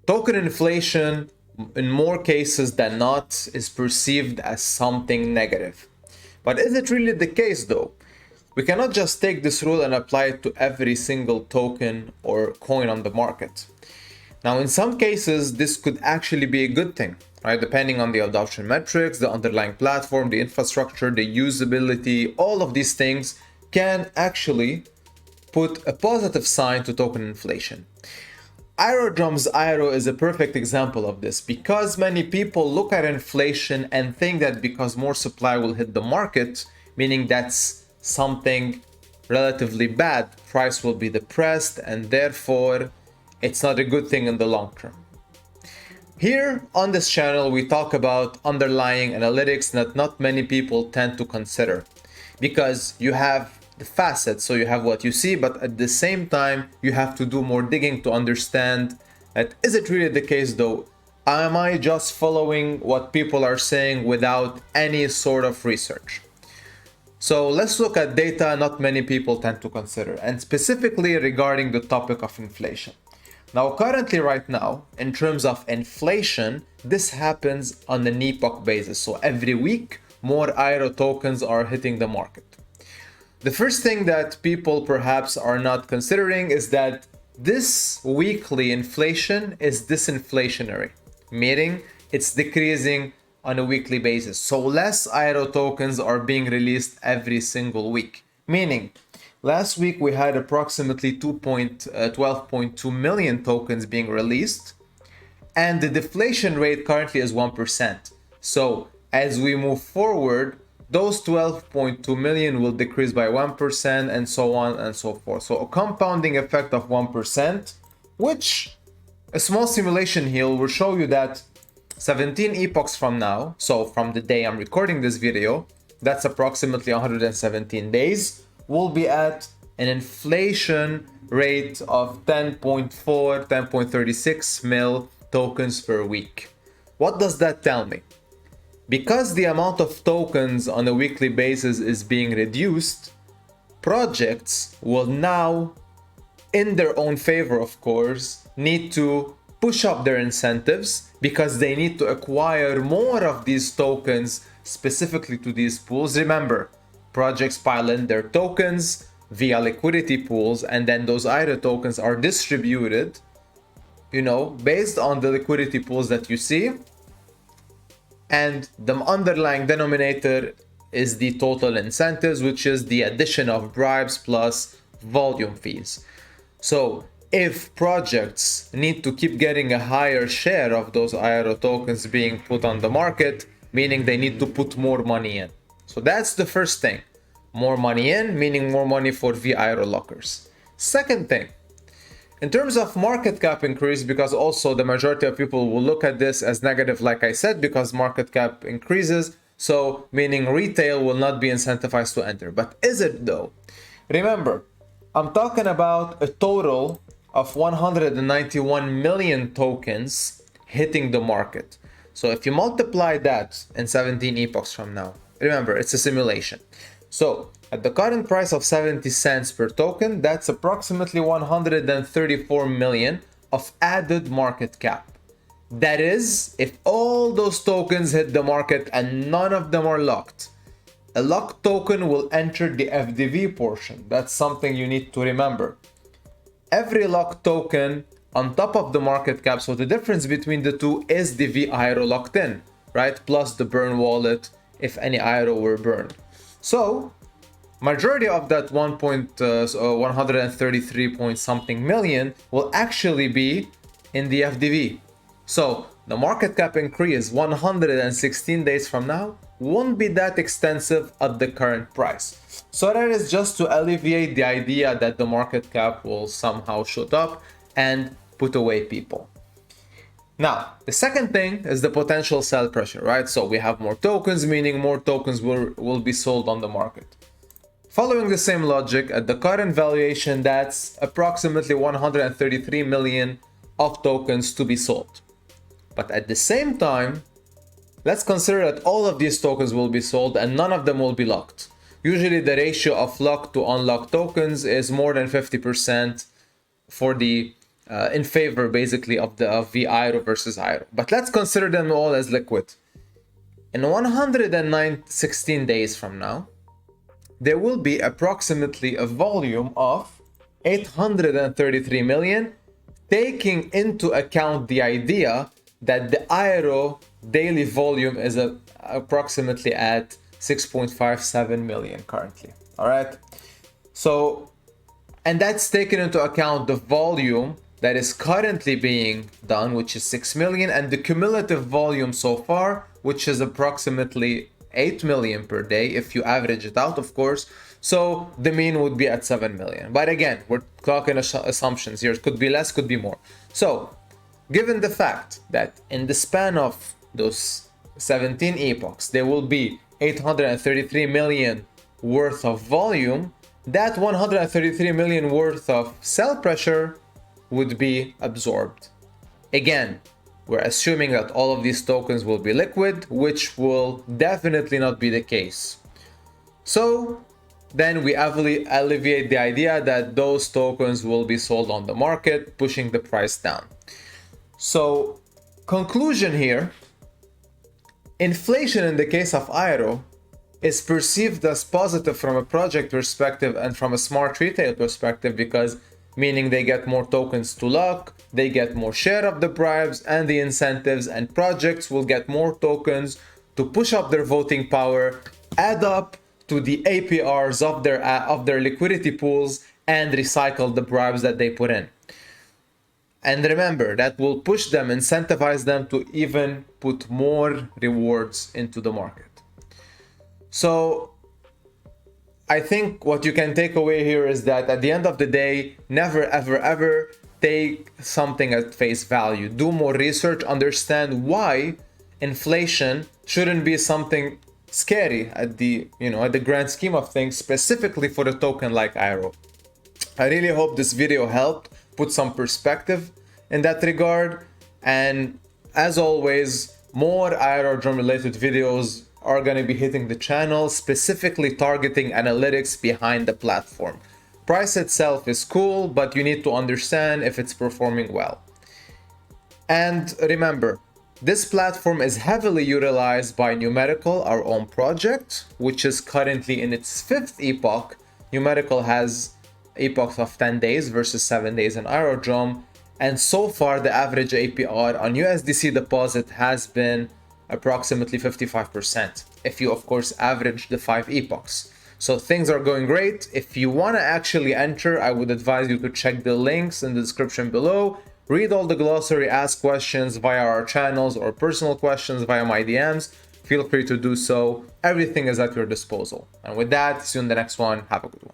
Token inflation, in more cases than not, is perceived as something negative. But is it really the case though? We cannot just take this rule and apply it to every single token or coin on the market. Now, in some cases, this could actually be a good thing, right? Depending on the adoption metrics, the underlying platform, the infrastructure, the usability, all of these things can actually put a positive sign to token inflation. Aerodrome's AERO is a perfect example of this, because many people look at inflation and think that because more supply will hit the market, meaning that's something relatively bad, price will be depressed and therefore it's not a good thing in the long term. Here on this channel, we talk about underlying analytics that not many people tend to consider, because you have the facets, so you have what you see, but at the same time, you have to do more digging to understand that is it really the case though? Am I just following what people are saying without any sort of research? So let's look at data not many people tend to consider, and specifically regarding the topic of inflation. Now, currently right now, in terms of inflation, this happens on an epoch basis. So every week, more AERO tokens are hitting the market. The first thing that people perhaps are not considering is that this weekly inflation is disinflationary, meaning it's decreasing on a weekly basis. So less AERO tokens are being released every single week, meaning last week we had approximately 12.2 million tokens being released, and the deflation rate currently is 1%. So as we move forward, those 12.2 million will decrease by 1% and so on and so forth. So a compounding effect of 1%, which a small simulation here will show you that 17 epochs from now, so from the day I'm recording this video, that's approximately 117 days, we'll be at an inflation rate of 10.4, 10.36 mil tokens per week. What does that tell me? Because the amount of tokens on a weekly basis is being reduced, projects will now, in their own favor of course, need to push up their incentives because they need to acquire more of these tokens specifically to these pools. Remember, projects pile in their tokens via liquidity pools, and then those AERO tokens are distributed, based on the liquidity pools that you see. And the underlying denominator is the total incentives, which is the addition of bribes plus volume fees. So if projects need to keep getting a higher share of those AERO tokens being put on the market, meaning they need to put more money in. So that's the first thing. More money in, meaning more money for AERO lockers. Second thing, in terms of market cap increase, because also the majority of people will look at this as negative, like I said, because market cap increases, so meaning retail will not be incentivized to enter. But is it though? Remember, I'm talking about a total of 191 million tokens hitting the market. So if you multiply that in 17 epochs from now, remember, it's a simulation. So at the current price of 70 cents per token, that's approximately 134 million of added market cap. That is, if all those tokens hit the market and none of them are locked. A locked token will enter the FDV portion. That's something you need to remember. Every locked token on top of the market cap, so the difference between the two is the AERO locked in, right? Plus the burn wallet if any AERO were burned. So majority of that 133 point something million will actually be in the FDV. So the market cap increase 116 days from now won't be that extensive at the current price. So that is just to alleviate the idea that the market cap will somehow shoot up and put away people. Now, the second thing is the potential sell pressure, right? So we have more tokens, meaning more tokens will be sold on the market. Following the same logic, at the current valuation, that's approximately 133 million of tokens to be sold. But at the same time, let's consider that all of these tokens will be sold and none of them will be locked. Usually the ratio of locked to unlocked tokens is more than 50% for the in favor basically of the AERO versus AERO. But let's consider them all as liquid. In 116 days from now, there will be approximately a volume of 833 million, taking into account the idea that the AERO daily volume is approximately at 6.57 million currently. All right. So, and that's taken into account the volume that is currently being done, which is 6 million, and the cumulative volume so far, which is approximately 8 million per day if you average it out, of course. So the mean would be at 7 million. But again, we're talking assumptions here. It could be less, could be more. So given the fact that in the span of those 17 epochs, there will be 833 million worth of volume, that 133 million worth of sell pressure would be absorbed. Again, we're assuming that all of these tokens will be liquid, which will definitely not be the case. So then we alleviate the idea that those tokens will be sold on the market, pushing the price down. So conclusion here, inflation in the case of AERO is perceived as positive from a project perspective and from a smart retail perspective, because meaning they get more tokens to lock, they get more share of the bribes and the incentives, and projects will get more tokens to push up their voting power, add up to the APRs of their liquidity pools, and recycle the bribes that they put in. And remember, that will push them, incentivize them to even put more rewards into the market. So I think what you can take away here is that at the end of the day, never, ever, ever take something at face value. Do more research, understand why inflation shouldn't be something scary at the grand scheme of things, specifically for a token like AERO. I really hope this video helped put some perspective in that regard. And as always, more Aerodrome related videos are going to be hitting the channel, specifically targeting analytics behind the platform. Price itself is cool, but you need to understand if it's performing well. And remember, this platform is heavily utilized by Numerical, our own project, which is currently in its 5th epoch. Numerical has epochs of 10 days versus 7 days in Aerodrome. And so far, the average APR on USDC deposit has been approximately 55%, if you of course average the 5 epochs. So things are going great. If you want to actually enter, I would advise you to check the links in the description below, read all the glossary, ask questions via our channels or personal questions via my DMs. Feel free to do so. Everything is at your disposal. And with that, see you in the next one. Have a good one.